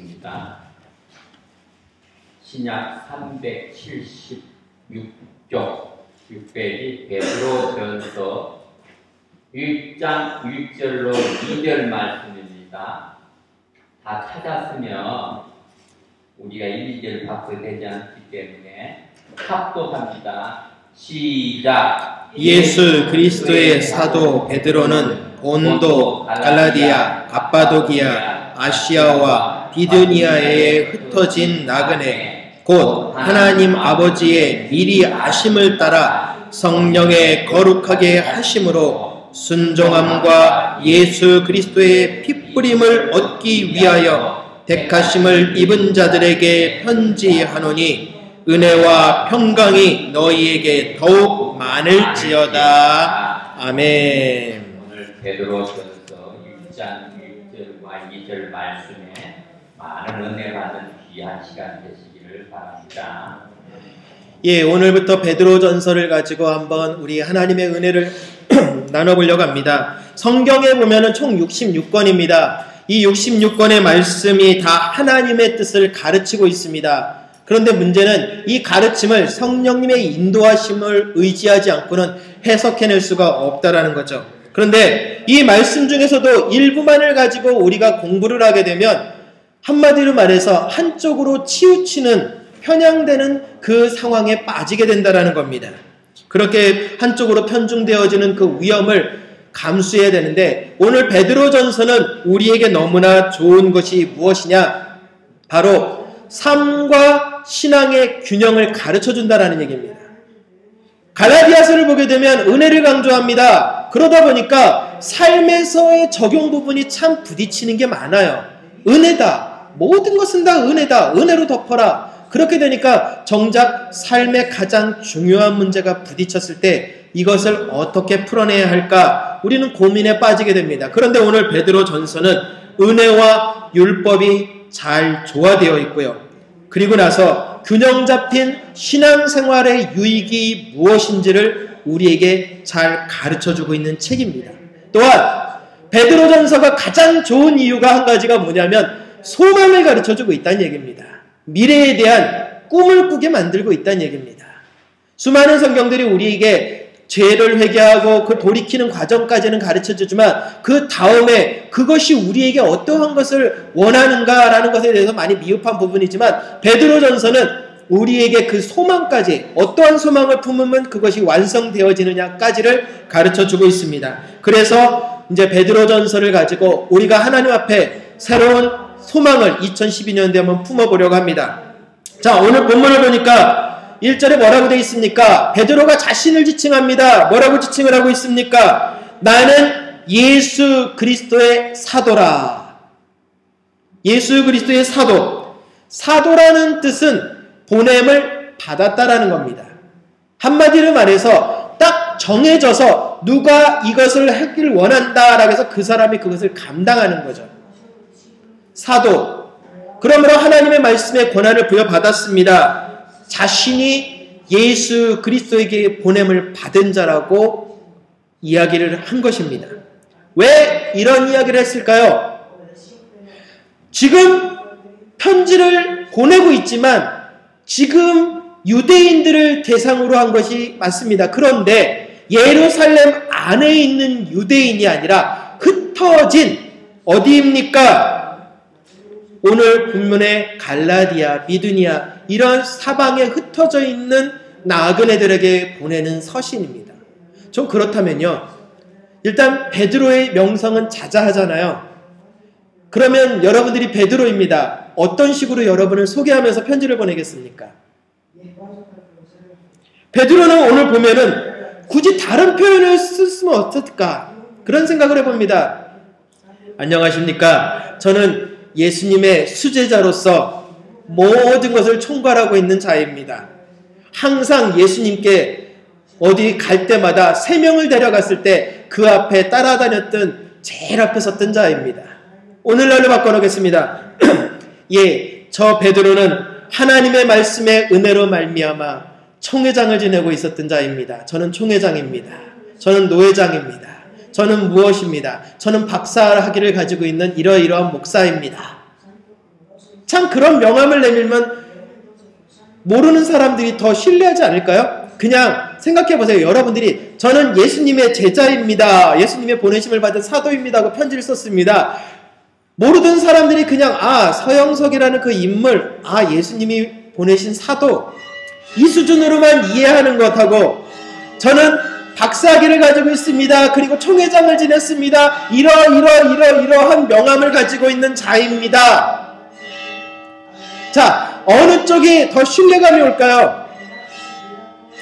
읽겠습니다. 신약 376쪽 6페이지 베드로전서 1장 1절로 2절 말씀입니다. 다 찾았으면 우리가 1, 2절 박수 되지 않기 때문에 합독합니다. 시작. 예수 그리스도의 사도 베드로는 본도, 갈라디아, 갑바도기아, 아시아와 비두니아에 흩어진 나그네 곧 하나님 아버지의 미리 아심을 따라 성령의 거룩하게 하심으로 순종함과 예수 그리스도의 핏뿌림을 얻기 위하여 택하심을 입은 자들에게 편지하노니 은혜와 평강이 너희에게 더욱 많을지어다. 아멘. 오늘 베드로전서 1장 1절과 2절 말씀에 많은 은혜 받은 귀한 시간 되시기를 바랍니다. 예, 오늘부터 베드로전서를 가지고 한번 우리 하나님의 은혜를 나눠보려고 합니다. 성경에 보면은 총 66권입니다. 이 66권의 말씀이 다 하나님의 뜻을 가르치고 있습니다. 그런데 문제는 이 가르침을 성령님의 인도하심을 의지하지 않고는 해석해낼 수가 없다라는 거죠. 그런데 이 말씀 중에서도 일부만을 가지고 우리가 공부를 하게 되면 한마디로 말해서 한쪽으로 치우치는 편향되는 그 상황에 빠지게 된다라는 겁니다. 그렇게 한쪽으로 편중되어지는 그 위험을 감수해야 되는데 오늘 베드로전서는 우리에게 너무나 좋은 것이 무엇이냐? 바로 삶과 신앙의 균형을 가르쳐준다라는 얘기입니다. 갈라디아서를 보게 되면 은혜를 강조합니다. 그러다 보니까 삶에서의 적용 부분이 참 부딪히는 게 많아요. 은혜다. 모든 것은 다 은혜다. 은혜로 덮어라. 그렇게 되니까 정작 삶의 가장 중요한 문제가 부딪혔을 때 이것을 어떻게 풀어내야 할까? 우리는 고민에 빠지게 됩니다. 그런데 오늘 베드로전서는 은혜와 율법이 잘 조화되어 있고요. 그리고 나서 균형 잡힌 신앙생활의 유익이 무엇인지를 우리에게 잘 가르쳐주고 있는 책입니다. 또한 베드로전서가 가장 좋은 이유가 한 가지가 뭐냐면 소망을 가르쳐주고 있다는 얘기입니다. 미래에 대한 꿈을 꾸게 만들고 있다는 얘기입니다. 수많은 성경들이 우리에게 죄를 회개하고 그 돌이키는 과정까지는 가르쳐주지만 그 다음에 그것이 우리에게 어떠한 것을 원하는가라는 것에 대해서 많이 미흡한 부분이지만 베드로전서는 우리에게 그 소망까지 어떠한 소망을 품으면 그것이 완성되어지느냐까지를 가르쳐주고 있습니다. 그래서 이제 베드로전서를 가지고 우리가 하나님 앞에 새로운 소망을 2012년도에 한번 품어보려고 합니다. 자, 오늘 본문을 보니까 1절에 뭐라고 되어 있습니까? 베드로가 자신을 지칭합니다. 뭐라고 지칭을 하고 있습니까? 나는 예수 그리스도의 사도라. 예수 그리스도의 사도. 사도라는 뜻은 보냄을 받았다라는 겁니다. 한마디로 말해서 딱 정해져서 누가 이것을 하길 원한다라고 해서 그 사람이 그것을 감당하는 거죠. 사도. 그러므로 하나님의 말씀에 권한을 부여받았습니다. 자신이 예수 그리스도에게 보냄을 받은 자라고 이야기를 한 것입니다. 왜 이런 이야기를 했을까요? 지금 편지를 보내고 있지만 지금 유대인들을 대상으로 한 것이 맞습니다. 그런데 예루살렘 안에 있는 유대인이 아니라 흩어진 어디입니까? 오늘 본문의 갈라디아, 비두니아 이런 사방에 흩어져 있는 나그네들에게 보내는 서신입니다. 좀 그렇다면요. 일단 베드로의 명성은 자자하잖아요. 그러면 여러분들이 베드로입니다. 어떤 식으로 여러분을 소개하면서 편지를 보내겠습니까? 베드로는 오늘 보면은 굳이 다른 표현을 쓰면 어떨까? 그런 생각을 해봅니다. 안녕하십니까? 저는 예수님의 수제자로서 모든 것을 총괄하고 있는 자입니다. 항상 예수님께 어디 갈 때마다 3명을 데려갔을 때 그 앞에 따라다녔던 제일 앞에 섰던 자입니다. 오늘날로 바꿔놓겠습니다. 예, 저 베드로는 하나님의 말씀의 은혜로 말미암아 총회장을 지내고 있었던 자입니다. 저는 총회장입니다. 저는 노회장입니다. 저는 무엇입니다. 저는 박사학위를 가지고 있는 이러이러한 목사입니다. 참 그런 명함을 내밀면 모르는 사람들이 더 신뢰하지 않을까요? 그냥 생각해보세요. 여러분들이 저는 예수님의 제자입니다. 예수님의 보내심을 받은 사도입니다 하고 편지를 썼습니다. 모르던 사람들이 그냥 서영석이라는 그 인물, 예수님이 보내신 사도, 이 수준으로만 이해하는 것하고 저는 박사학위를 가지고 있습니다. 그리고 총회장을 지냈습니다. 이러한 명함을 가지고 있는 자입니다. 자, 어느 쪽이 더 신뢰감이 올까요?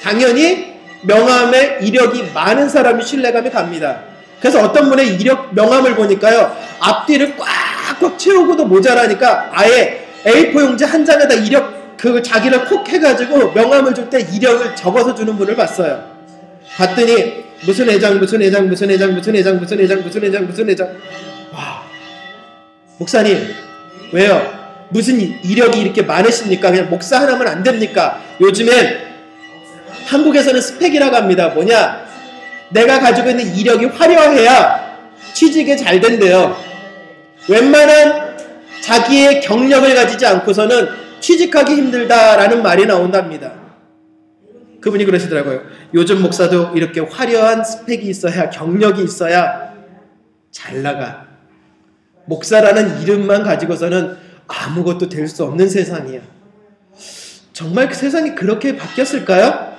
당연히 명함에 이력이 많은 사람이 신뢰감이 갑니다. 그래서 어떤 분의 명함을 보니까요, 앞뒤를 꽉꽉 채우고도 모자라니까 아예 A4 용지 한 장에다 자기를 콕 해가지고 명함을 줄 때 이력을 적어서 주는 분을 봤어요. 봤더니 무슨 회장. 와, 목사님 왜요? 무슨 이력이 이렇게 많으십니까? 그냥 목사 하나면 안 됩니까? 요즘엔 한국에서는 스펙이라고 합니다. 뭐냐? 내가 가지고 있는 이력이 화려해야 취직에 잘 된대요. 웬만한 자기의 경력을 가지지 않고서는 취직하기 힘들다라는 말이 나온답니다. 그분이 그러시더라고요. 요즘 목사도 이렇게 화려한 스펙이 있어야, 경력이 있어야 잘 나가. 목사라는 이름만 가지고서는 아무것도 될 수 없는 세상이야. 정말 그 세상이 그렇게 바뀌었을까요?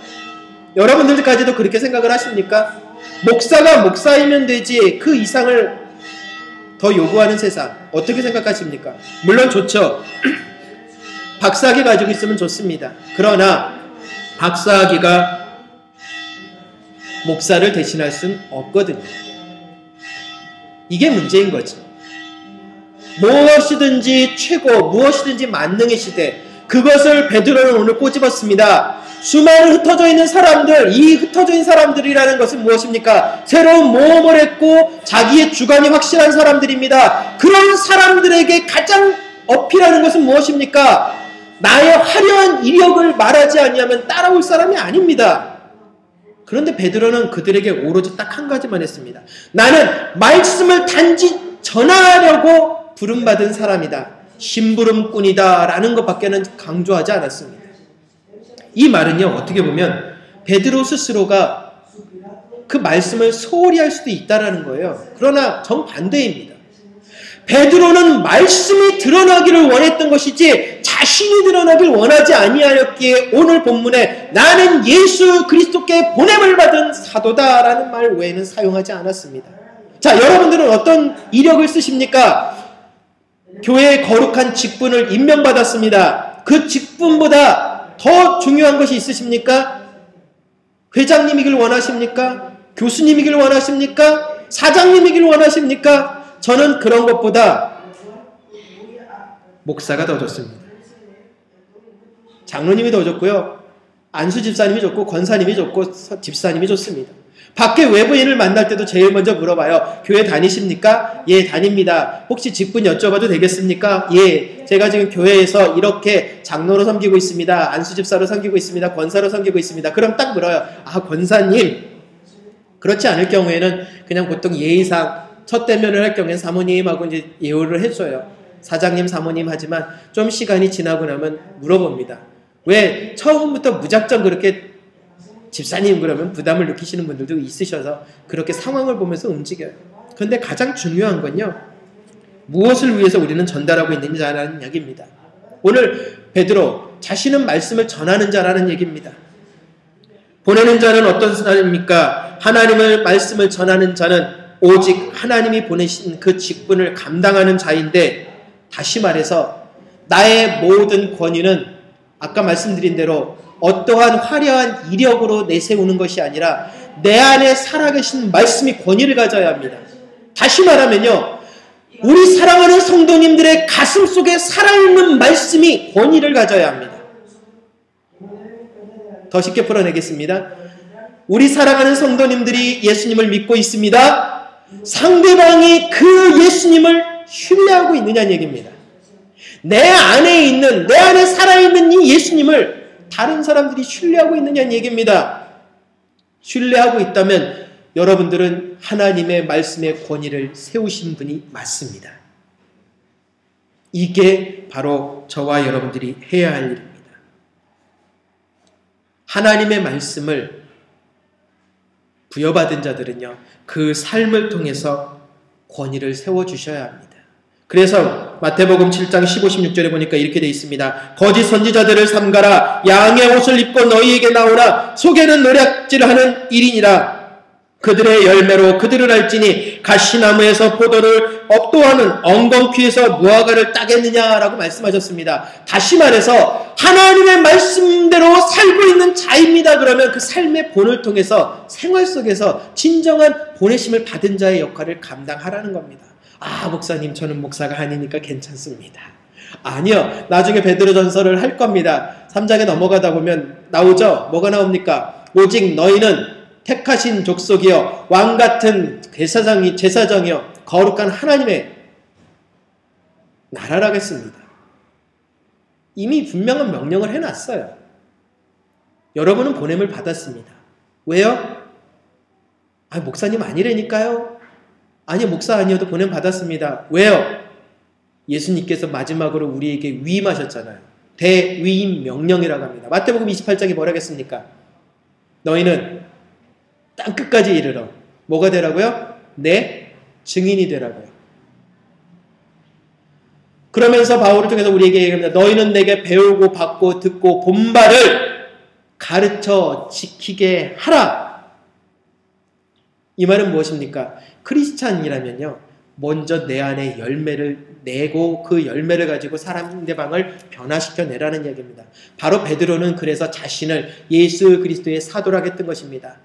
여러분들까지도 그렇게 생각을 하십니까? 목사가 목사이면 되지 그 이상을 더 요구하는 세상 어떻게 생각하십니까? 물론 좋죠. 박사학위 가지고 있으면 좋습니다. 그러나 박사학위가 목사를 대신할 수는 없거든요. 이게 문제인 거지. 무엇이든지 최고, 무엇이든지 만능의 시대, 그것을 베드로는 오늘 꼬집었습니다. 수많은 흩어져 있는 사람들, 이 흩어져 있는 사람들이라는 것은 무엇입니까? 새로운 모험을 했고 자기의 주관이 확실한 사람들입니다. 그런 사람들에게 가장 어필하는 것은 무엇입니까? 나의 화려한 이력을 말하지 아니하면 따라올 사람이 아닙니다. 그런데 베드로는 그들에게 오로지 딱 한 가지만 했습니다. 나는 말씀을 단지 전하려고 부름받은 사람이다. 심부름꾼이다 라는 것밖에는 강조하지 않았습니다. 이 말은요, 어떻게 보면 베드로 스스로가 그 말씀을 소홀히 할 수도 있다라는 거예요. 그러나 정반대입니다. 베드로는 말씀이 드러나기를 원했던 것이지 자신이 드러나길 원하지 아니하였기에 오늘 본문에 나는 예수 그리스도께 보냄을 받은 사도다라는 말 외에는 사용하지 않았습니다. 자, 여러분들은 어떤 이력을 쓰십니까? 교회의 거룩한 직분을 임명받았습니다. 그 직분보다 더 중요한 것이 있으십니까? 회장님이길 원하십니까? 교수님이길 원하십니까? 사장님이길 원하십니까? 저는 그런 것보다 목사가 더 좋습니다. 장로님이 더 좋고요. 안수 집사님이 좋고 권사님이 좋고 집사님이 좋습니다. 밖에 외부인을 만날 때도 제일 먼저 물어봐요. 교회 다니십니까? 예, 다닙니다. 혹시 직분 여쭤봐도 되겠습니까? 예, 제가 지금 교회에서 이렇게 장로로 섬기고 있습니다. 안수 집사로 섬기고 있습니다. 권사로 섬기고 있습니다. 그럼 딱 물어요. 권사님. 그렇지 않을 경우에는 그냥 보통 예의상 첫 대면을 할 경우에는 사모님하고 이제 예우를 해줘요. 사장님, 사모님 하지만 좀 시간이 지나고 나면 물어봅니다. 왜 처음부터 무작정 그렇게 집사님 그러면 부담을 느끼시는 분들도 있으셔서 그렇게 상황을 보면서 움직여요. 그런데 가장 중요한 건요, 무엇을 위해서 우리는 전달하고 있는지라는 이야기입니다. 오늘 베드로 자신은 말씀을 전하는 자라는 얘기입니다. 보내는 자는 어떤 사람입니까? 하나님의 말씀을 전하는 자는 오직 하나님이 보내신 그 직분을 감당하는 자인데, 다시 말해서 나의 모든 권위는 아까 말씀드린 대로 어떠한 화려한 이력으로 내세우는 것이 아니라 내 안에 살아계신 말씀이 권위를 가져야 합니다. 다시 말하면요, 우리 사랑하는 성도님들의 가슴 속에 살아있는 말씀이 권위를 가져야 합니다. 더 쉽게 풀어내겠습니다. 우리 사랑하는 성도님들이 예수님을 믿고 있습니다. 상대방이 그 예수님을 신뢰하고 있느냐는 얘기입니다. 내 안에 살아있는 이 예수님을 다른 사람들이 신뢰하고 있느냐는 얘기입니다. 신뢰하고 있다면 여러분들은 하나님의 말씀의 권위를 세우신 분이 맞습니다. 이게 바로 저와 여러분들이 해야 할 일입니다. 하나님의 말씀을 부여받은 자들은요, 그 삶을 통해서 권위를 세워주셔야 합니다. 그래서 마태복음 7장 15, 16절에 보니까 이렇게 되어 있습니다. 거짓 선지자들을 삼가라. 양의 옷을 입고 너희에게 나오나 속에는 노략질하는 일이니라. 그들의 열매로 그들을 알지니 가시나무에서 포도를 업도하는 엉겅퀴에서 무화과를 따겠느냐라고 말씀하셨습니다. 다시 말해서 하나님의 말씀대로 살고 있는 자입니다. 그러면 그 삶의 본을 통해서 생활 속에서 진정한 보내심을 받은 자의 역할을 감당하라는 겁니다. 아, 목사님, 저는 목사가 아니니까 괜찮습니다. 아니요, 나중에 베드로전서를 할 겁니다. 3장에 넘어가다 보면 나오죠. 뭐가 나옵니까? 오직 너희는 택하신 족속이여 왕같은 제사장이여 거룩한 하나님의 나라라겠습니다. 이미 분명한 명령을 해놨어요. 여러분은 보냄을 받았습니다. 왜요? 아, 목사님 아니라니까요. 아니, 목사 아니어도 보냄 받았습니다. 왜요? 예수님께서 마지막으로 우리에게 위임하셨잖아요. 대위임 명령이라고 합니다. 마태복음 28장이 뭐라 하겠습니까? 너희는 땅끝까지 이르러 뭐가 되라고요? 내 증인이 되라고요. 그러면서 바울을 통해서 우리에게 얘기합니다. 너희는 내게 배우고 받고 듣고 본 바를 가르쳐 지키게 하라. 이 말은 무엇입니까? 크리스찬이라면요, 먼저 내 안에 열매를 내고 그 열매를 가지고 상대방을 변화시켜 내라는 이야기입니다. 바로 베드로는 그래서 자신을 예수 그리스도의 사도라고 했던 것입니다.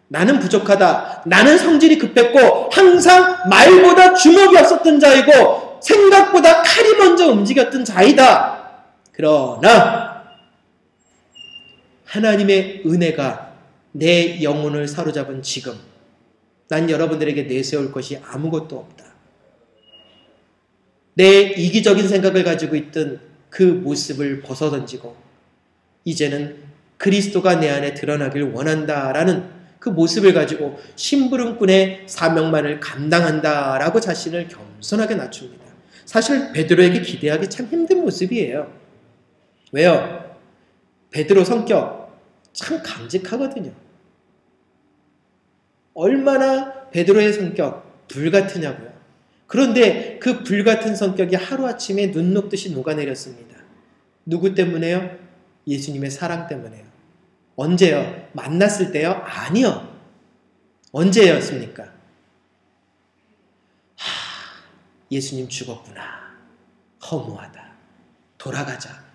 나는 부족하다. 나는 성질이 급했고 항상 말보다 주먹이 없었던 자이고 생각보다 칼이 먼저 움직였던 자이다. 그러나 하나님의 은혜가 내 영혼을 사로잡은 지금 난 여러분들에게 내세울 것이 아무것도 없다. 내 이기적인 생각을 가지고 있던 그 모습을 벗어던지고 이제는 그리스도가 내 안에 드러나길 원한다라는 그 모습을 가지고 심부름꾼의 사명만을 감당한다라고 자신을 겸손하게 낮춥니다. 사실 베드로에게 기대하기 참 힘든 모습이에요. 왜요? 베드로 성격 참 강직하거든요. 얼마나 베드로의 성격 불같으냐고요. 그런데 그 불같은 성격이 하루아침에 눈 녹듯이 녹아내렸습니다. 누구 때문에요? 예수님의 사랑 때문에요. 언제요? 만났을 때요? 아니요. 언제였습니까? 예수님 죽었구나. 허무하다. 돌아가자.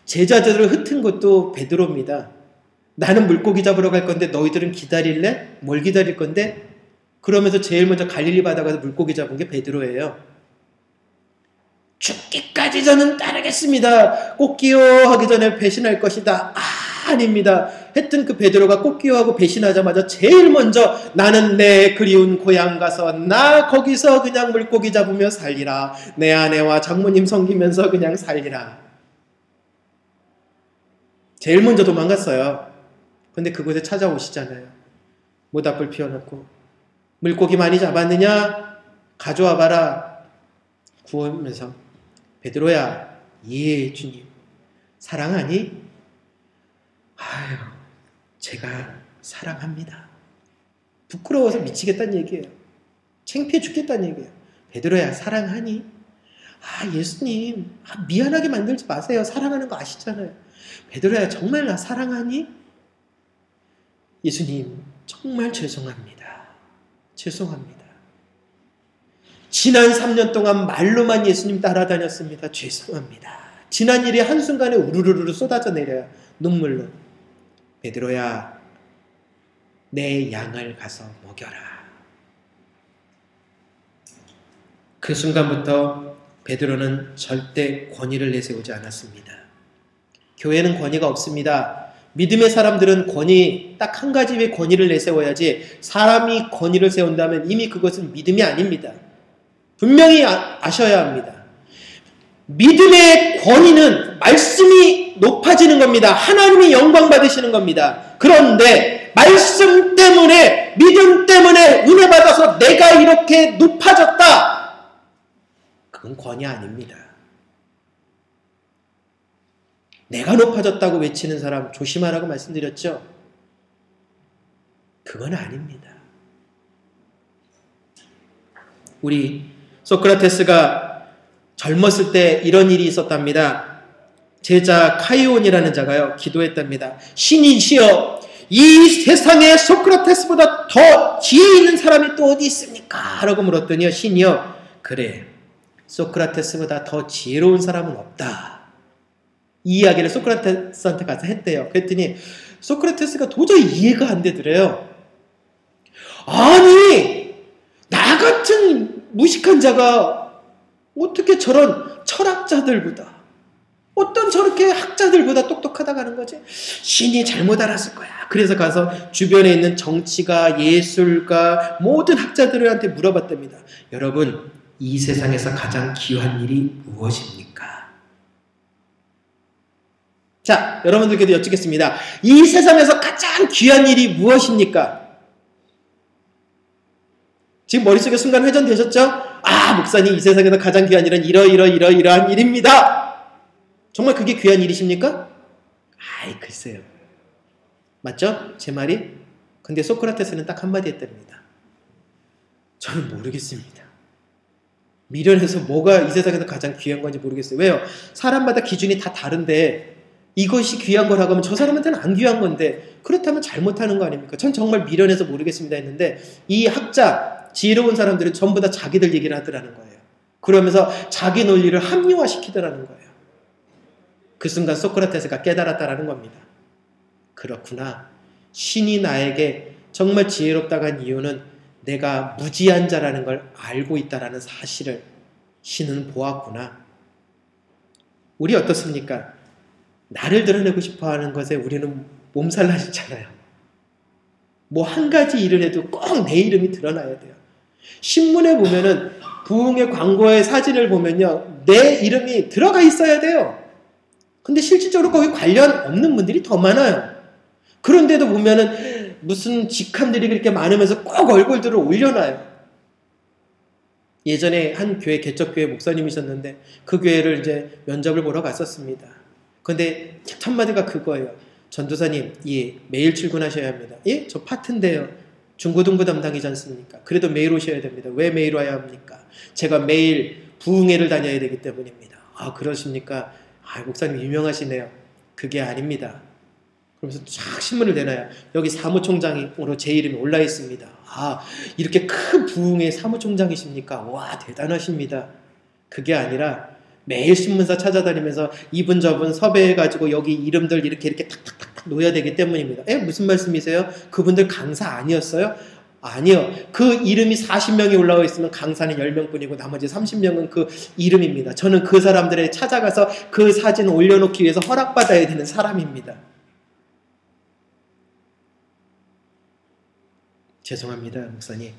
제자들을 흩은 것도 베드로입니다. 나는 물고기 잡으러 갈 건데 너희들은 기다릴래? 뭘 기다릴 건데? 그러면서 제일 먼저 갈릴리 바다 가서 물고기 잡은 게 베드로예요. 죽기까지 저는 따르겠습니다. 꽃기호 하기 전에 배신할 것이다. 아닙니다. 했던 그 베드로가 꽃기호하고 배신하자마자 제일 먼저 나는 내 그리운 고향 가서 나 거기서 그냥 물고기 잡으며 살리라. 내 아내와 장모님 섬기면서 그냥 살리라. 제일 먼저 도망갔어요. 근데 그곳에 찾아오시잖아요. 모닥불 피워놓고 물고기 많이 잡았느냐? 가져와 봐라. 구우면서 베드로야, 예 주님. 사랑하니? 아유, 제가 사랑합니다. 부끄러워서 미치겠다는 얘기예요. 창피해 죽겠다는 얘기예요. 베드로야, 사랑하니? 아, 예수님, 미안하게 만들지 마세요. 사랑하는 거 아시잖아요. 베드로야, 정말 나 사랑하니? 예수님, 정말 죄송합니다. 죄송합니다. 지난 3년 동안 말로만 예수님 따라다녔습니다. 죄송합니다. 지난 일이 한순간에 우르르르 쏟아져 내려요. 눈물로. 베드로야, 내 양을 가서 먹여라. 그 순간부터 베드로는 절대 권위를 내세우지 않았습니다. 교회는 권위가 없습니다. 믿음의 사람들은 권위, 딱 한 가지의 권위를 내세워야지 사람이 권위를 세운다면 이미 그것은 믿음이 아닙니다. 분명히 아셔야 합니다. 믿음의 권위는 말씀이 높아지는 겁니다. 하나님이 영광 받으시는 겁니다. 그런데 말씀 때문에, 믿음 때문에 은혜 받아서 내가 이렇게 높아졌다. 그건 권위 아닙니다. 내가 높아졌다고 외치는 사람 조심하라고 말씀드렸죠? 그건 아닙니다. 우리 소크라테스가 젊었을 때 이런 일이 있었답니다. 제자 카이온이라는 자가요, 기도했답니다. 신이시여, 이 세상에 소크라테스보다 더 지혜 있는 사람이 또 어디 있습니까? 라고 물었더니요, 신이요, 그래, 소크라테스보다 더 지혜로운 사람은 없다. 이 이야기를 소크라테스한테 가서 했대요. 그랬더니 소크라테스가 도저히 이해가 안 되더래요. 아니, 나 같은 무식한 자가 어떻게 저런 철학자들보다, 어떤 저렇게 학자들보다 똑똑하다고 하는 거지? 신이 잘못 알았을 거야. 그래서 가서 주변에 있는 정치가, 예술가, 모든 학자들한테 물어봤답니다. 여러분, 이 세상에서 가장 귀한 일이 무엇입니까? 자, 여러분들께도 여쭙겠습니다. 이 세상에서 가장 귀한 일이 무엇입니까? 지금 머릿속에 순간 회전되셨죠? 아, 목사님, 이 세상에서 가장 귀한 일은 이러한 일입니다. 정말 그게 귀한 일이십니까? 아이, 글쎄요. 맞죠? 제 말이? 근데 소크라테스는 딱 한마디 했답니다. 저는 모르겠습니다. 미련해서 뭐가 이 세상에서 가장 귀한 건지 모르겠어요. 왜요? 사람마다 기준이 다 다른데 이것이 귀한 거라고 하면 저 사람한테는 안 귀한 건데, 그렇다면 잘못하는 거 아닙니까? 전 정말 미련해서 모르겠습니다 했는데, 이 학자, 지혜로운 사람들은 전부 다 자기들 얘기를 하더라는 거예요. 그러면서 자기 논리를 합리화시키더라는 거예요. 그 순간 소크라테스가 깨달았다라는 겁니다. 그렇구나. 신이 나에게 정말 지혜롭다고 한 이유는 내가 무지한 자라는 걸 알고 있다라는 사실을 신은 보았구나. 우리 어떻습니까? 나를 드러내고 싶어하는 것에 우리는 몸살나시잖아요. 뭐 한 가지 일을 해도 꼭 내 이름이 드러나야 돼요. 신문에 보면은 부흥의 광고의 사진을 보면요, 내 이름이 들어가 있어야 돼요. 근데 실질적으로 거기 관련 없는 분들이 더 많아요. 그런데도 보면은 무슨 직함들이 그렇게 많으면서 꼭 얼굴들을 올려놔요. 예전에 한 교회, 개척교회 목사님이셨는데 그 교회를 이제 면접을 보러 갔었습니다. 근데 첫 마디가 그거예요. 전도사님, 예, 매일 출근하셔야 합니다. 예? 저 파트인데요. 중고등부 담당이지 않습니까? 그래도 매일 오셔야 됩니다. 왜 매일 와야 합니까? 제가 매일 부흥회를 다녀야 되기 때문입니다. 아, 그러십니까? 아, 목사님 유명하시네요. 그게 아닙니다. 그러면서 쫙 신문을 내놔요. 여기 사무총장으로 제 이름이 올라 있습니다. 아, 이렇게 큰 부흥회 사무총장이십니까? 와, 대단하십니다. 그게 아니라 매일 신문사 찾아다니면서 이분 저분 섭외해가지고 여기 이름들 이렇게 탁탁탁 놓아야 되기 때문입니다. 무슨 말씀이세요? 그분들 강사 아니었어요? 아니요. 그 이름이 40명이 올라와 있으면 강사는 10명뿐이고 나머지 30명은 그 이름입니다. 저는 그 사람들에 찾아가서 그 사진 올려놓기 위해서 허락받아야 되는 사람입니다. 죄송합니다, 목사님.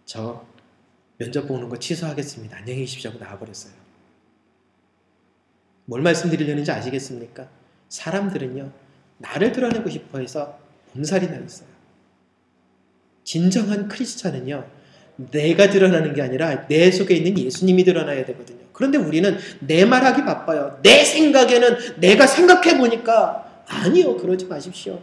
저 면접 보는 거 취소하겠습니다. 안녕히 계십시오 하고 나와버렸어요. 뭘 말씀드리려는지 아시겠습니까? 사람들은요, 나를 드러내고 싶어 해서 몸살이 나 있어요. 진정한 크리스찬은요, 내가 드러나는 게 아니라 내 속에 있는 예수님이 드러나야 되거든요. 그런데 우리는 내 말하기 바빠요. 내 생각에는 내가 생각해보니까 아니요, 그러지 마십시오.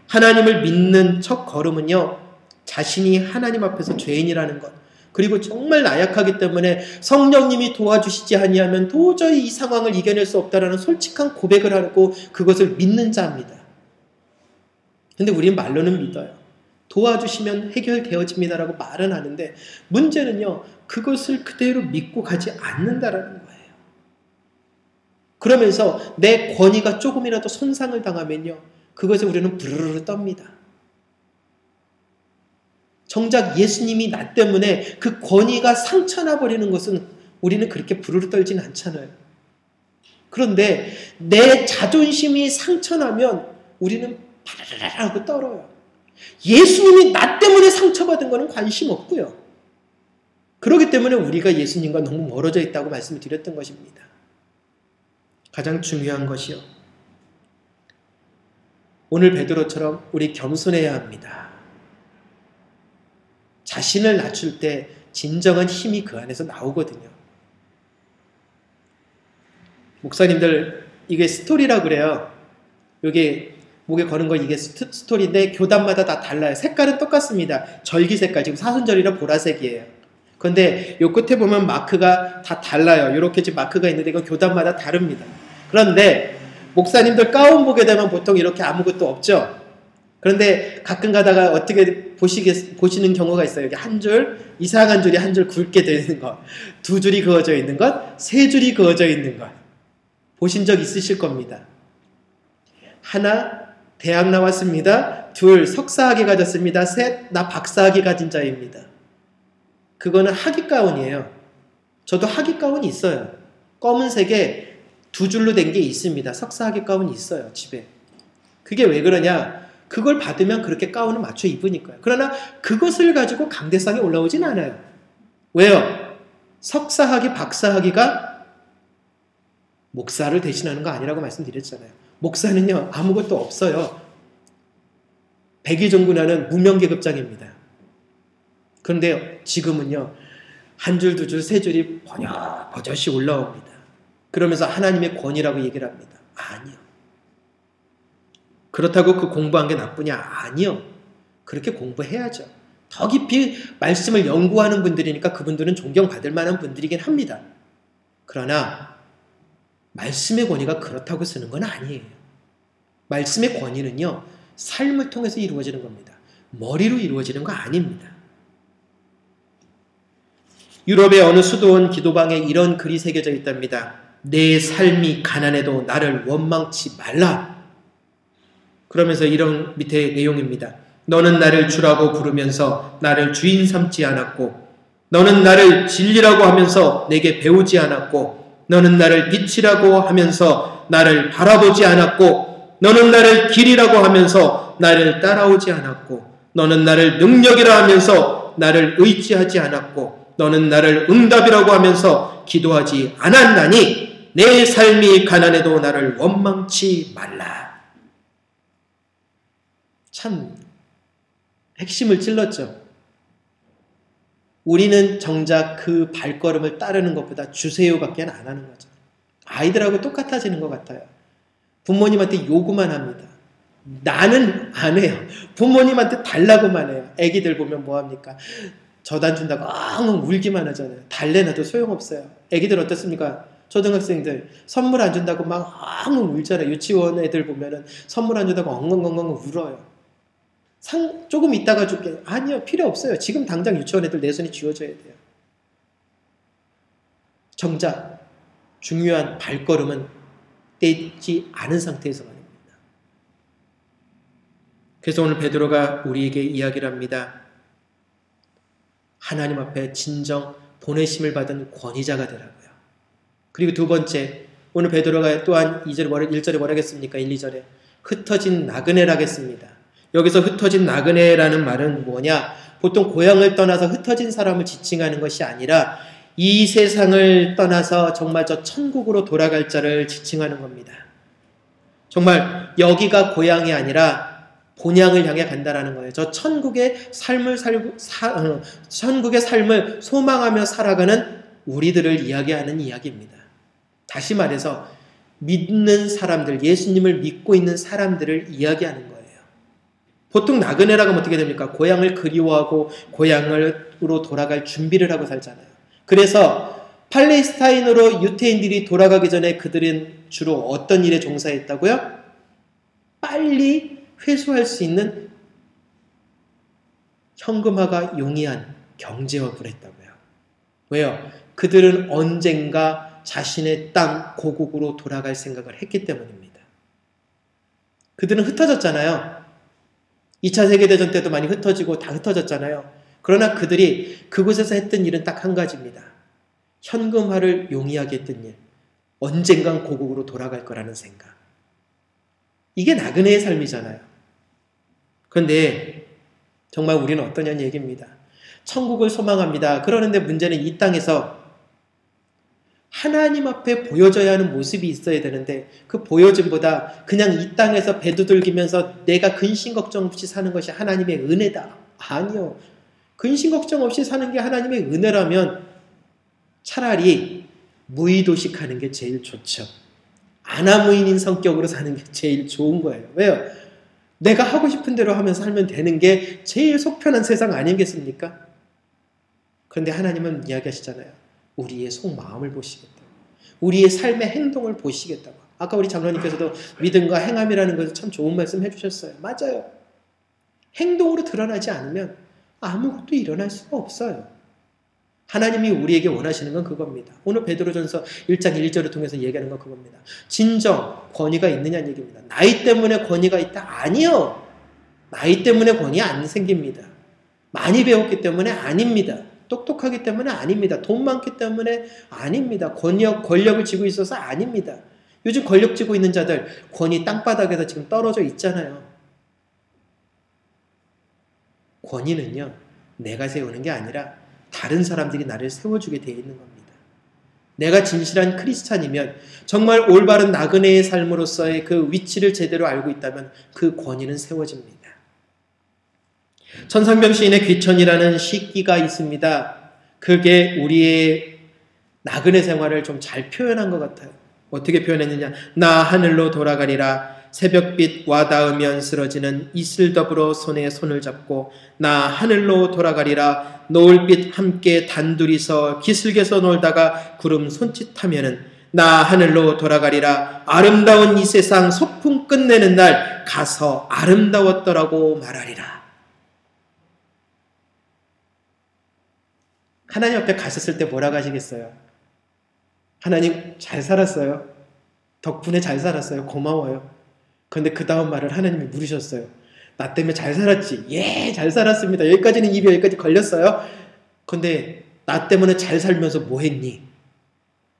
하나님을 믿는 첫 걸음은요, 자신이 하나님 앞에서 죄인이라는 것, 그리고 정말 나약하기 때문에 성령님이 도와주시지 아니하면 도저히 이 상황을 이겨낼 수 없다라는 솔직한 고백을 하고 그것을 믿는 자입니다. 근데 우리는 말로는 믿어요. 도와주시면 해결되어집니다라고 말은 하는데, 문제는요, 그것을 그대로 믿고 가지 않는다라는 거예요. 그러면서 내 권위가 조금이라도 손상을 당하면요, 그것에 우리는 부르르 떱니다. 정작 예수님이 나 때문에 그 권위가 상처나 버리는 것은 우리는 그렇게 부르르 떨진 않잖아요. 그런데 내 자존심이 상처나면 우리는 파라라라 하고 떨어요. 예수님이 나 때문에 상처받은 거는 관심 없고요. 그렇기 때문에 우리가 예수님과 너무 멀어져 있다고 말씀을 드렸던 것입니다. 가장 중요한 것이요, 오늘 베드로처럼 우리 겸손해야 합니다. 자신을 낮출 때 진정한 힘이 그 안에서 나오거든요. 목사님들 이게 스토리라고 그래요. 이게 목에 거는 거 이게 스토리인데 교단마다 다 달라요. 색깔은 똑같습니다. 절기 색깔, 지금 사순절이라 보라색이에요. 그런데 요 끝에 보면 마크가 다 달라요. 이렇게 지금 마크가 있는데 이건 교단마다 다릅니다. 그런데 목사님들 가운 보게 되면 보통 이렇게 아무것도 없죠. 그런데 가끔 가다가 어떻게 보시는 경우가 있어요. 여기 한 줄, 이상한 줄이 한 줄 굵게 되어 있는 것, 두 줄이 그어져 있는 것, 세 줄이 그어져 있는 것. 보신 적 있으실 겁니다. 하나, 대학 나왔습니다. 둘, 석사학위 가졌습니다. 셋, 나 박사학위 가진 자입니다. 그거는 학위 가운이에요. 저도 학위 가운이 있어요. 검은색에 두 줄로 된 게 있습니다. 석사학위 가운이 있어요, 집에. 그게 왜 그러냐? 그걸 받으면 그렇게 가운을 맞춰 입으니까요. 그러나 그것을 가지고 강대상에 올라오진 않아요. 왜요? 석사학위, 박사학위가 목사를 대신하는 거 아니라고 말씀드렸잖아요. 목사는요, 아무것도 없어요. 백의종군하는 무명계급장입니다. 그런데 지금은요, 한 줄, 두 줄, 세 줄이 버젓이 올라옵니다. 그러면서 하나님의 권위라고 얘기를 합니다. 아니요. 그렇다고 그 공부한 게 나쁘냐? 아니요. 그렇게 공부해야죠. 더 깊이 말씀을 연구하는 분들이니까 그분들은 존경받을 만한 분들이긴 합니다. 그러나 말씀의 권위가 그렇다고 쓰는 건 아니에요. 말씀의 권위는요, 삶을 통해서 이루어지는 겁니다. 머리로 이루어지는 거 아닙니다. 유럽의 어느 수도원 기도방에 이런 글이 새겨져 있답니다. 내 삶이 가난해도 나를 원망치 말라. 그러면서 이런 밑에 내용입니다. 너는 나를 주라고 부르면서 나를 주인 삼지 않았고, 너는 나를 진리라고 하면서 내게 배우지 않았고, 너는 나를 빛이라고 하면서 나를 바라보지 않았고, 너는 나를 길이라고 하면서 나를 따라오지 않았고, 너는 나를 능력이라 하면서 나를 의지하지 않았고, 너는 나를 응답이라고 하면서 기도하지 않았나니 내 삶이 가난해도 나를 원망치 말라. 참 핵심을 찔렀죠. 우리는 정작 그 발걸음을 따르는 것보다 주세요밖에 안 하는 거죠. 아이들하고 똑같아지는 것 같아요. 부모님한테 요구만 합니다. 나는 안 해요. 부모님한테 달라고만 해요. 애기들 보면 뭐합니까? 저단 준다고 엉엉 울기만 하잖아요. 달래놔도 소용없어요. 애기들 어떻습니까? 초등학생들 선물 안 준다고 막 엉엉 울잖아요. 유치원 애들 보면은 선물 안 준다고 엉엉엉엉 울어요. 조금 있다가 줄게. 아니요, 필요 없어요. 지금 당장 유치원 애들 내 손이 쥐어져야 돼요. 정작 중요한 발걸음은 떼지 않은 상태에서 말입니다. 그래서 오늘 베드로가 우리에게 이야기를 합니다. 하나님 앞에 진정 보내심을 받은 권위자가 되라고요. 그리고 두 번째, 오늘 베드로가 또한 1절에 뭐라 하겠습니까? 1, 2절에 흩어진 나그네라 하겠습니다. 여기서 흩어진 나그네라는 말은 뭐냐? 보통 고향을 떠나서 흩어진 사람을 지칭하는 것이 아니라 이 세상을 떠나서 정말 저 천국으로 돌아갈 자를 지칭하는 겁니다. 정말 여기가 고향이 아니라 본향을 향해 간다라는 거예요. 저 천국의 삶을 소망하며 살아가는 우리들을 이야기하는 이야기입니다. 다시 말해서 믿는 사람들, 예수님을 믿고 있는 사람들을 이야기하는 거예요. 보통 나그네라고 하면 어떻게 됩니까? 고향을 그리워하고 고향으로 돌아갈 준비를 하고 살잖아요. 그래서 팔레스타인으로 유태인들이 돌아가기 전에 그들은 주로 어떤 일에 종사했다고요? 빨리 회수할 수 있는 현금화가 용이한 경제업을 했다고요. 왜요? 그들은 언젠가 자신의 땅 고국으로 돌아갈 생각을 했기 때문입니다. 그들은 흩어졌잖아요. 2차 세계대전 때도 많이 흩어지고 다 흩어졌잖아요. 그러나 그들이 그곳에서 했던 일은 딱 한 가지입니다. 현금화를 용이하게 했던 일. 언젠간 고국으로 돌아갈 거라는 생각. 이게 나그네의 삶이잖아요. 그런데 정말 우리는 어떠냐는 얘기입니다. 천국을 소망합니다. 그러는데 문제는 이 땅에서 하나님 앞에 보여져야 하는 모습이 있어야 되는데 그 보여짐보다 그냥 이 땅에서 배두들기면서 내가 근심 걱정 없이 사는 것이 하나님의 은혜다. 아니요. 근심 걱정 없이 사는 게 하나님의 은혜라면 차라리 무의도식하는 게 제일 좋죠. 아나무인인 성격으로 사는 게 제일 좋은 거예요. 왜요? 내가 하고 싶은 대로 하면서 살면 되는 게 제일 속편한 세상 아니겠습니까? 그런데 하나님은 이야기하시잖아요. 우리의 속마음을 보시겠다고. 우리의 삶의 행동을 보시겠다고. 아까 우리 장로님께서도 믿음과 행함이라는 것을 참 좋은 말씀 해주셨어요. 맞아요. 행동으로 드러나지 않으면 아무것도 일어날 수가 없어요. 하나님이 우리에게 원하시는 건 그겁니다. 오늘 베드로전서 1장 1절을 통해서 얘기하는 건 그겁니다. 진정 권위가 있느냐는 얘기입니다. 나이 때문에 권위가 있다? 아니요. 나이 때문에 권위 안 생깁니다. 많이 배웠기 때문에 아닙니다. 똑똑하기 때문에 아닙니다. 돈 많기 때문에 아닙니다. 권력을 쥐고 있어서 아닙니다. 요즘 권력 쥐고 있는 자들 권위 땅바닥에서 지금 떨어져 있잖아요. 권위는요, 내가 세우는 게 아니라 다른 사람들이 나를 세워주게 되어 있는 겁니다. 내가 진실한 크리스찬이면 정말 올바른 나그네의 삶으로서의 그 위치를 제대로 알고 있다면 그 권위는 세워집니다. 천상병 시인의 귀천이라는 시기가 있습니다. 그게 우리의 나그네 생활을 좀 잘 표현한 것 같아요. 어떻게 표현했느냐? 나 하늘로 돌아가리라. 새벽빛 와닿으면 쓰러지는 이슬더불어 손에 손을 잡고 나 하늘로 돌아가리라. 노을빛 함께 단둘이서 기슭에서 놀다가 구름 손짓하면은 나 하늘로 돌아가리라. 아름다운 이 세상 소풍 끝내는 날 가서 아름다웠더라고 말하리라. 하나님 앞에 가셨을 때 뭐라고 하시겠어요? 하나님 잘 살았어요. 덕분에 잘 살았어요. 고마워요. 그런데 그 다음 말을 하나님이 물으셨어요. 나 때문에 잘 살았지? 예, 잘 살았습니다. 여기까지는 입이 여기까지 걸렸어요. 그런데 나 때문에 잘 살면서 뭐 했니?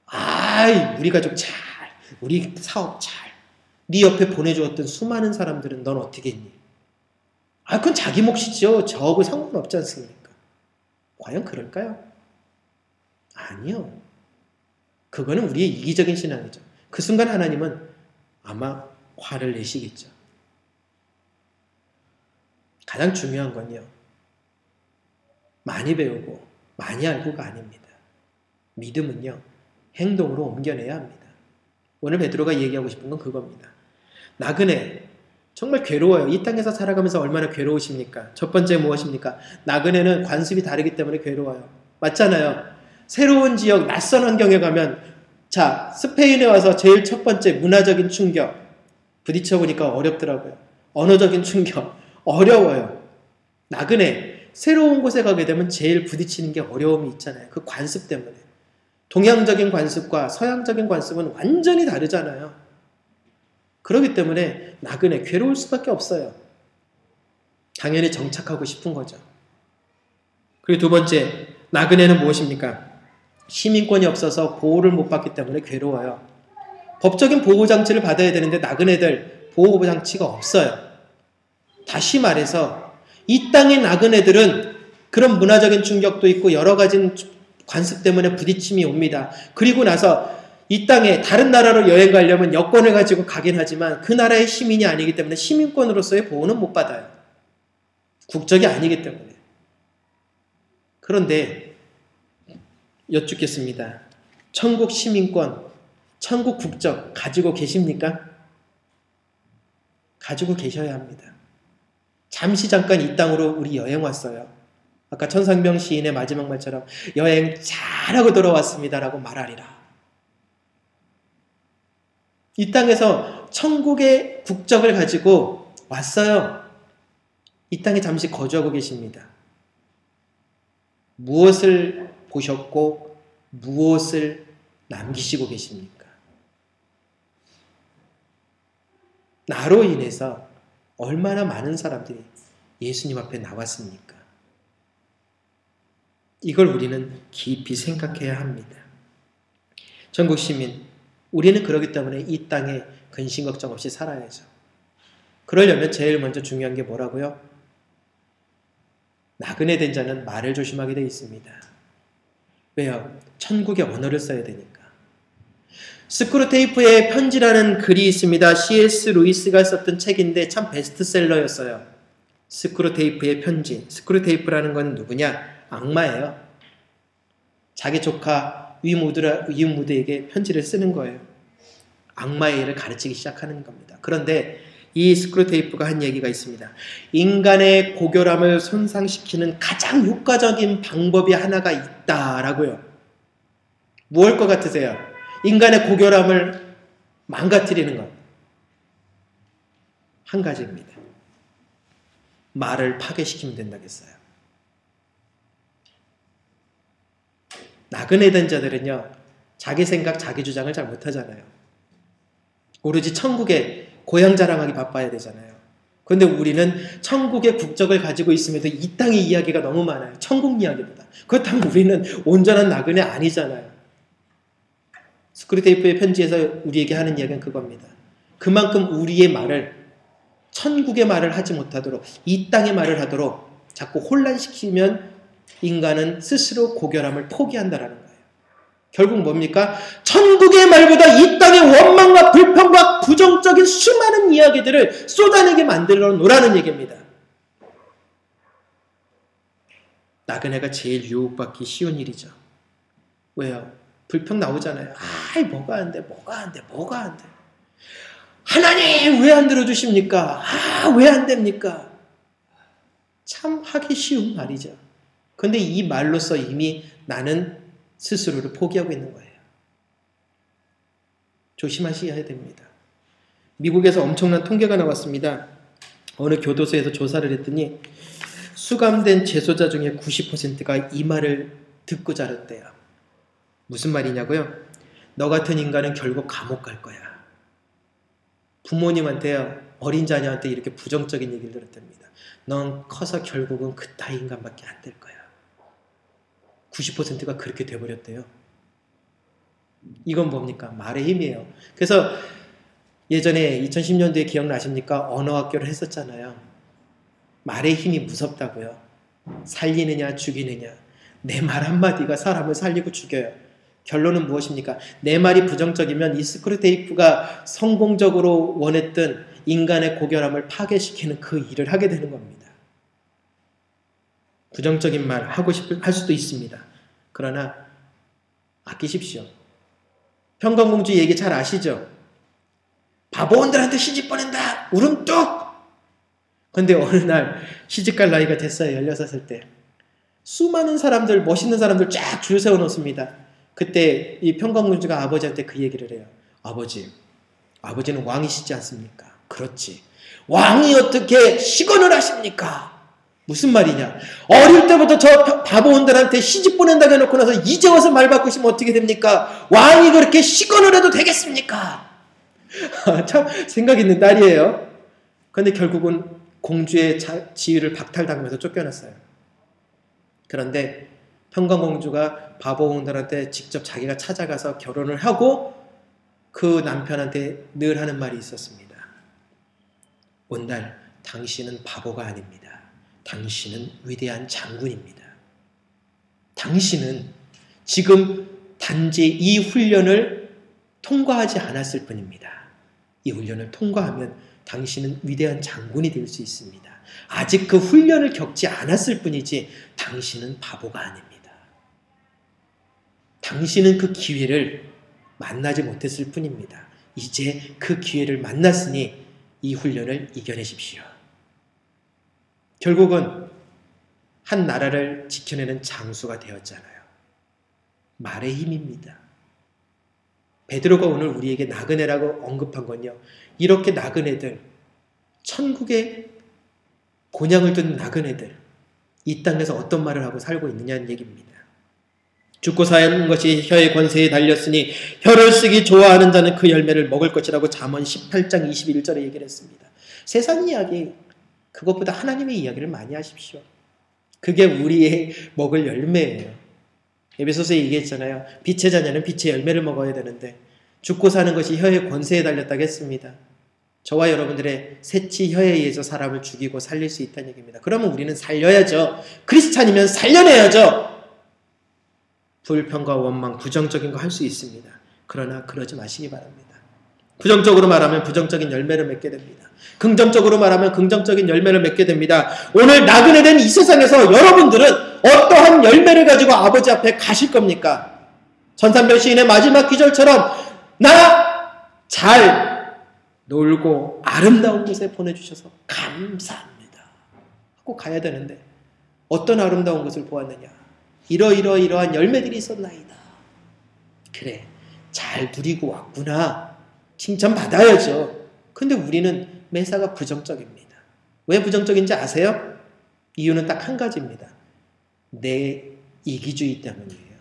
아이, 우리 가족 잘, 우리 사업 잘, 네 옆에 보내주었던 수많은 사람들은 넌 어떻게 했니? 아, 그건 자기 몫이죠. 저하고 상관없지 않습니까? 과연 그럴까요? 아니요. 그거는 우리의 이기적인 신앙이죠. 그 순간 하나님은 아마 화를 내시겠죠. 가장 중요한 건요, 많이 배우고 많이 알고가 아닙니다. 믿음은요, 행동으로 옮겨내야 합니다. 오늘 베드로가 얘기하고 싶은 건 그겁니다. 나그네 정말 괴로워요. 이 땅에서 살아가면서 얼마나 괴로우십니까? 첫 번째 무엇입니까? 나그네는 관습이 다르기 때문에 괴로워요. 맞잖아요. 새로운 지역, 낯선 환경에 가면, 자, 스페인에 와서 제일 첫 번째 문화적인 충격 부딪혀보니까 어렵더라고요. 언어적인 충격 어려워요. 나그네 새로운 곳에 가게 되면 제일 부딪히는 게 어려움이 있잖아요. 그 관습 때문에. 동양적인 관습과 서양적인 관습은 완전히 다르잖아요. 그렇기 때문에 나그네 괴로울 수밖에 없어요. 당연히 정착하고 싶은 거죠. 그리고 두 번째, 나그네는 무엇입니까? 시민권이 없어서 보호를 못 받기 때문에 괴로워요. 법적인 보호장치를 받아야 되는데 나그네들 보호장치가 없어요. 다시 말해서 이 땅의 나그네들은 그런 문화적인 충격도 있고 여러 가지 관습 때문에 부딪힘이 옵니다. 그리고 나서 이 땅에 다른 나라로 여행 가려면 여권을 가지고 가긴 하지만 그 나라의 시민이 아니기 때문에 시민권으로서의 보호는 못 받아요. 국적이 아니기 때문에. 그런데 여쭙겠습니다. 천국 시민권, 천국 국적 가지고 계십니까? 가지고 계셔야 합니다. 잠시 잠깐 이 땅으로 우리 여행 왔어요. 아까 천상병 시인의 마지막 말처럼 여행 잘하고 돌아왔습니다라고 말하리라. 이 땅에서 천국의 국적을 가지고 왔어요. 이 땅에 잠시 거주하고 계십니다. 무엇을 보셨고 무엇을 남기시고 계십니까? 나로 인해서 얼마나 많은 사람들이 예수님 앞에 나왔습니까? 이걸 우리는 깊이 생각해야 합니다. 전국 시민, 우리는 그렇기 때문에 이 땅에 근심 걱정 없이 살아야죠. 그러려면 제일 먼저 중요한 게 뭐라고요? 나그네 된 자는 말을 조심하게 되어 있습니다. 왜요? 천국의 언어를 써야 되니까. 스크루테이프의 편지라는 글이 있습니다. C.S. 루이스가 썼던 책인데 참 베스트셀러였어요. 스크루테이프의 편지. 스크루테이프라는 건 누구냐? 악마예요. 자기 조카 위무드에게 편지를 쓰는 거예요. 악마의 일을 가르치기 시작하는 겁니다. 그런데 이 스크루테이프가 한 얘기가 있습니다. 인간의 고결함을 손상시키는 가장 효과적인 방법이 하나가 있다라고요. 무엇일 것 같으세요? 인간의 고결함을 망가뜨리는 것. 한 가지입니다. 말을 파괴시키면 된다겠어요. 나그네 된 자들은요, 자기 생각, 자기 주장을 잘 못하잖아요. 오로지 천국에 고향 자랑하기 바빠야 되잖아요. 그런데 우리는 천국의 국적을 가지고 있음에도 이 땅의 이야기가 너무 많아요. 천국 이야기보다. 그렇다면 우리는 온전한 나그네 아니잖아요. 스크루테이프의 편지에서 우리에게 하는 이야기는 그겁니다. 그만큼 우리의 말을, 천국의 말을 하지 못하도록, 이 땅의 말을 하도록 자꾸 혼란시키면 인간은 스스로 고결함을 포기한다라는 거예요. 결국 뭡니까? 천국의 말보다 이 땅의 원망과 불평과 부정적인 수많은 이야기들을 쏟아내게 만들어 놓으라는 얘기입니다. 나그네가 제일 유혹받기 쉬운 일이죠. 왜요? 불평 나오잖아요. 뭐가 안 돼, 뭐가 안 돼, 뭐가 안 돼. 하나님 왜 안 들어주십니까? 왜 안 됩니까? 참 하기 쉬운 말이죠. 그런데 이 말로써 이미 나는 스스로를 포기하고 있는 거예요. 조심하셔야 됩니다. 미국에서 엄청난 통계가 나왔습니다. 어느 교도소에서 조사를 했더니 수감된 재소자 중에 90%가 이 말을 듣고 자랐대요. 무슨 말이냐고요? 너 같은 인간은 결국 감옥 갈 거야. 부모님한테요, 어린 자녀한테 이렇게 부정적인 얘기를 들었답니다. 넌 커서 결국은 그따위 인간밖에 안 될 거야. 90%가 그렇게 돼버렸대요. 이건 뭡니까? 말의 힘이에요. 그래서 예전에 2010년도에 기억나십니까? 언어학교를 했었잖아요. 말의 힘이 무섭다고요. 살리느냐 죽이느냐. 내 말 한마디가 사람을 살리고 죽여요. 결론은 무엇입니까? 내 말이 부정적이면 이 스크루테이프가 성공적으로 원했던 인간의 고결함을 파괴시키는 그 일을 하게 되는 겁니다. 부정적인 말 할 수도 있습니다. 그러나 아끼십시오. 평강공주 얘기 잘 아시죠? 바보원들한테 시집 보낸다. 울음뚝. 근데 어느 날 시집갈 나이가 됐어요. 16살 때. 수많은 사람들, 멋있는 사람들 쫙 줄 세워놓습니다. 그때 이 평강공주가 아버지한테 그 얘기를 해요. 아버지, 아버지는 왕이시지 않습니까? 그렇지. 왕이 어떻게 시건을 하십니까? 무슨 말이냐? 어릴 때부터 저 바보원들한테 시집 보낸다고 해놓고 나서 이제 와서 말 바꾸시면 어떻게 됩니까? 왕이 그렇게 시건을 해도 되겠습니까? 참 생각 있는 딸이에요. 그런데 결국은 공주의 지위를 박탈당하면서 쫓겨났어요. 그런데 평강공주가 바보원들한테 직접 자기가 찾아가서 결혼을 하고 그 남편한테 늘 하는 말이 있었습니다. 온날 당신은 바보가 아닙니다. 당신은 위대한 장군입니다. 당신은 지금 단지 이 훈련을 통과하지 않았을 뿐입니다. 이 훈련을 통과하면 당신은 위대한 장군이 될 수 있습니다. 아직 그 훈련을 겪지 않았을 뿐이지 당신은 바보가 아닙니다. 당신은 그 기회를 만나지 못했을 뿐입니다. 이제 그 기회를 만났으니 이 훈련을 이겨내십시오. 결국은 한 나라를 지켜내는 장수가 되었잖아요. 말의 힘입니다. 베드로가 오늘 우리에게 나그네라고 언급한 건요. 이렇게 나그네들, 천국의 곤양을 든 나그네들, 이 땅에서 어떤 말을 하고 살고 있느냐는 얘기입니다. 죽고 사는 것이 혀의 권세에 달렸으니 혀를 쓰기 좋아하는 자는 그 열매를 먹을 것이라고 잠언 18장 21절에 얘기를 했습니다. 세상 이야기, 그것보다 하나님의 이야기를 많이 하십시오. 그게 우리의 먹을 열매예요. 에베소서에 얘기했잖아요. 빛의 자녀는 빛의 열매를 먹어야 되는데 죽고 사는 것이 혀의 권세에 달렸다고 했습니다. 저와 여러분들의 새치 혀에 의해서 사람을 죽이고 살릴 수 있다는 얘기입니다. 그러면 우리는 살려야죠. 크리스찬이면 살려내야죠. 불평과 원망, 부정적인 거 할 수 있습니다. 그러나 그러지 마시기 바랍니다. 부정적으로 말하면 부정적인 열매를 맺게 됩니다. 긍정적으로 말하면 긍정적인 열매를 맺게 됩니다. 오늘 나그네 된 이 세상에서 여러분들은 어떠한 열매를 가지고 아버지 앞에 가실 겁니까? 전산별 시인의 마지막 기절처럼 나 잘 놀고 아름다운 곳에 보내주셔서 감사합니다 하고 가야 되는데 어떤 아름다운 곳을 보았느냐? 이러이러한 열매들이 있었나이다. 그래, 잘 누리고 왔구나. 칭찬받아야죠. 근데 우리는 매사가 부정적입니다. 왜 부정적인지 아세요? 이유는 딱 한 가지입니다. 내 이기주의 때문이에요.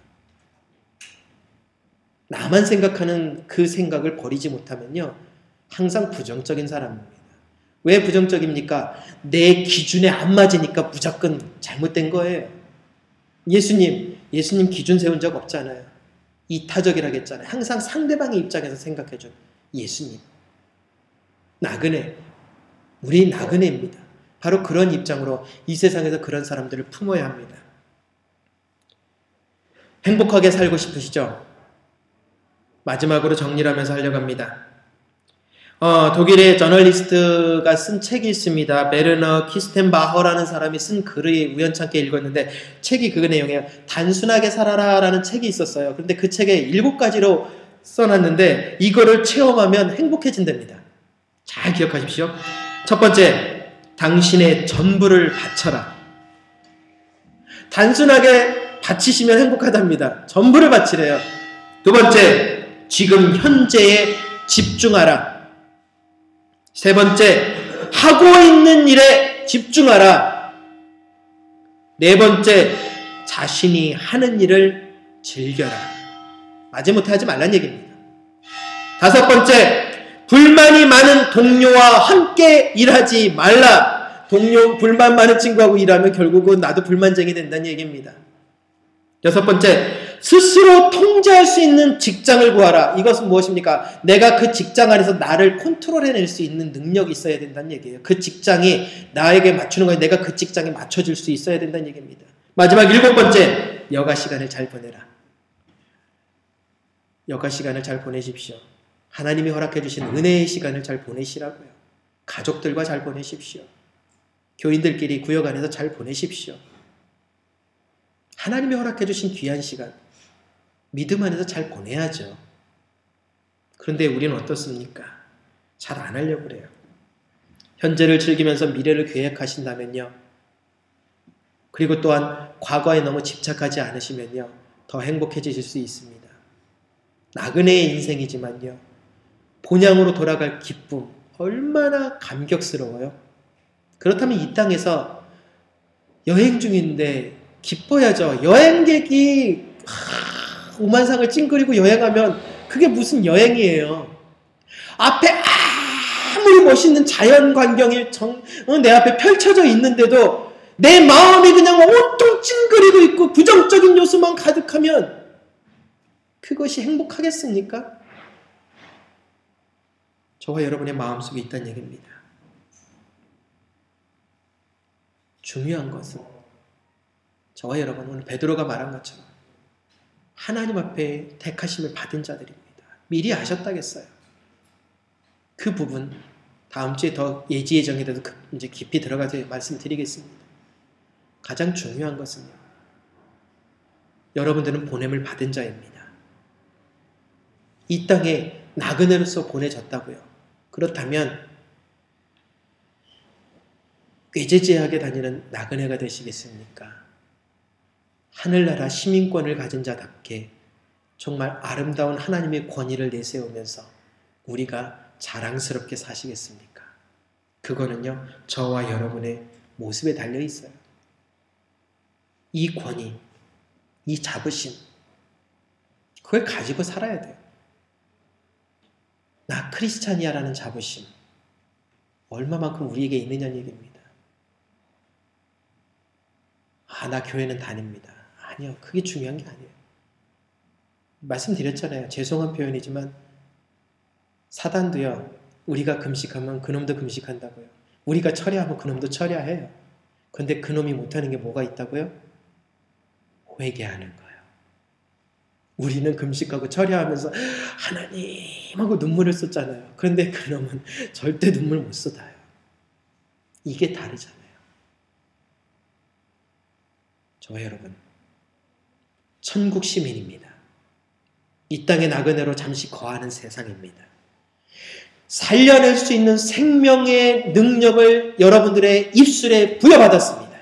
나만 생각하는 그 생각을 버리지 못하면요, 항상 부정적인 사람입니다. 왜 부정적입니까? 내 기준에 안 맞으니까 무조건 잘못된 거예요. 예수님 기준 세운 적 없잖아요. 이타적이라고 했잖아요. 항상 상대방의 입장에서 생각해준 예수님. 나그네. 우리 나그네입니다. 바로 그런 입장으로 이 세상에서 그런 사람들을 품어야 합니다. 행복하게 살고 싶으시죠? 마지막으로 정리를 하면서 하려고 합니다. 독일의 저널리스트가 쓴 책이 있습니다. 베르너 키스텐바허라는 사람이 쓴 글을 우연찮게 읽었는데 책이 그 내용이에요. 단순하게 살아라 라는 책이 있었어요. 그런데 그 책에 7가지로 써놨는데 이거를 체험하면 행복해진답니다. 잘 기억하십시오. 첫 번째, 당신의 전부를 바쳐라. 단순하게 바치시면 행복하답니다. 전부를 바치래요. 두 번째, 지금 현재에 집중하라. 세 번째, 하고 있는 일에 집중하라. 네 번째, 자신이 하는 일을 즐겨라. 마지못해 하지 말란 얘기입니다. 다섯 번째, 불만이 많은 동료와 함께 일하지 말라. 불만 많은 친구하고 일하면 결국은 나도 불만쟁이 된다는 얘기입니다. 여섯 번째, 스스로 통제할 수 있는 직장을 구하라. 이것은 무엇입니까? 내가 그 직장 안에서 나를 컨트롤해낼 수 있는 능력이 있어야 된다는 얘기예요. 그 직장이 나에게 맞추는 거에 내가 그 직장에 맞춰줄 수 있어야 된다는 얘기입니다. 마지막 7번째, 여가 시간을 잘 보내라. 여가 시간을 잘 보내십시오. 하나님이 허락해 주신 은혜의 시간을 잘 보내시라고요. 가족들과 잘 보내십시오. 교인들끼리 구역 안에서 잘 보내십시오. 하나님이 허락해 주신 귀한 시간, 믿음 안에서 잘 보내야죠. 그런데 우리는 어떻습니까? 잘 안 하려고 그래요. 현재를 즐기면서 미래를 계획하신다면요. 그리고 또한 과거에 너무 집착하지 않으시면요. 더 행복해지실 수 있습니다. 나그네의 인생이지만요. 본향으로 돌아갈 기쁨, 얼마나 감격스러워요. 그렇다면 이 땅에서 여행 중인데 기뻐야죠. 여행객이 오만상을 찡그리고 여행하면 그게 무슨 여행이에요. 앞에 아무리 멋있는 자연 광경이 내 앞에 펼쳐져 있는데도 내 마음이 그냥 온통 찡그리고 있고 부정적인 요소만 가득하면 그것이 행복하겠습니까? 저와 여러분의 마음속에 있다는 얘기입니다. 중요한 것은 저와 여러분, 오늘 베드로가 말한 것처럼 하나님 앞에 택하심을 받은 자들입니다. 미리 아셨다겠어요. 그 부분 다음 주에 더 예지 예정에 대해서 이제 깊이 들어가서 말씀드리겠습니다. 가장 중요한 것은요. 여러분들은 보냄을 받은 자입니다. 이 땅에 나그네로서 보내졌다고요. 그렇다면 꾀죄죄하게 다니는 나그네가 되시겠습니까? 하늘나라 시민권을 가진 자답게 정말 아름다운 하나님의 권위를 내세우면서 우리가 자랑스럽게 사시겠습니까? 그거는요, 저와 여러분의 모습에 달려 있어요. 이 권위, 이 자부심, 그걸 가지고 살아야 돼요. 나 크리스찬이야라는 자부심, 얼마만큼 우리에게 있느냐는 얘기입니다. 나 교회는 다닙니다. 아니요, 그게 중요한 게 아니에요. 말씀드렸잖아요. 죄송한 표현이지만 사단도요, 우리가 금식하면 그놈도 금식한다고요. 우리가 철야하면 그놈도 철야해요. 근데 그놈이 못하는 게 뭐가 있다고요? 회개하는 거예요. 우리는 금식하고 철야하면서 하나님하고 눈물을 쏟잖아요. 그런데 그놈은 절대 눈물 못 쏟아요. 이게 다르잖아요. 저와 여러분, 천국 시민입니다. 이 땅의 나그네로 잠시 거하는 세상입니다. 살려낼 수 있는 생명의 능력을 여러분들의 입술에 부여받았습니다.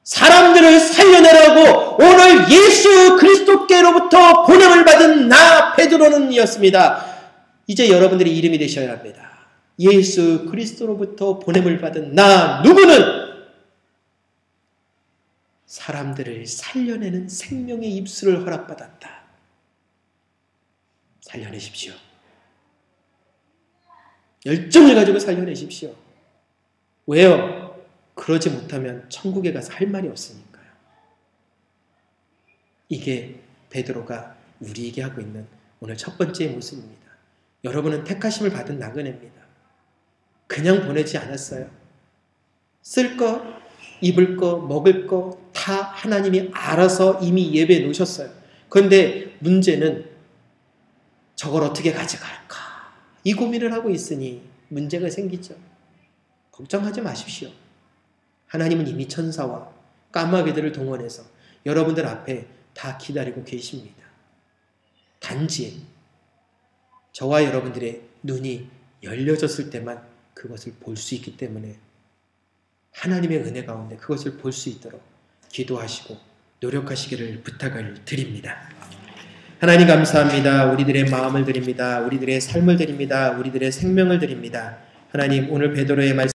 사람들을 살려내라고 오늘 예수 그리스도께로부터 보냄을 받은 나 베드로는 이었습니다. 이제 여러분들이 이름이 되셔야 합니다. 예수 그리스도로부터 보냄을 받은 나 누구는 사람들을 살려내는 생명의 입술을 허락받았다. 살려내십시오. 열정을 가지고 살려내십시오. 왜요? 그러지 못하면 천국에 가서 할 말이 없으니까요. 이게 베드로가 우리에게 하고 있는 오늘 첫 번째 모습입니다. 여러분은 택하심을 받은 나그네입니다. 그냥 보내지 않았어요. 쓸 거, 입을 거, 먹을 거 다 하나님이 알아서 이미 예배해 놓으셨어요. 그런데 문제는 저걸 어떻게 가져갈까? 이 고민을 하고 있으니 문제가 생기죠. 걱정하지 마십시오. 하나님은 이미 천사와 까마귀들을 동원해서 여러분들 앞에 다 기다리고 계십니다. 단지 저와 여러분들의 눈이 열려졌을 때만 그것을 볼 수 있기 때문에 하나님의 은혜 가운데 그것을 볼 수 있도록 기도하시고 노력하시기를 부탁을 드립니다. 하나님 감사합니다. 우리들의 마음을 드립니다. 우리들의 삶을 드립니다. 우리들의 생명을 드립니다. 하나님 오늘 베드로의 말씀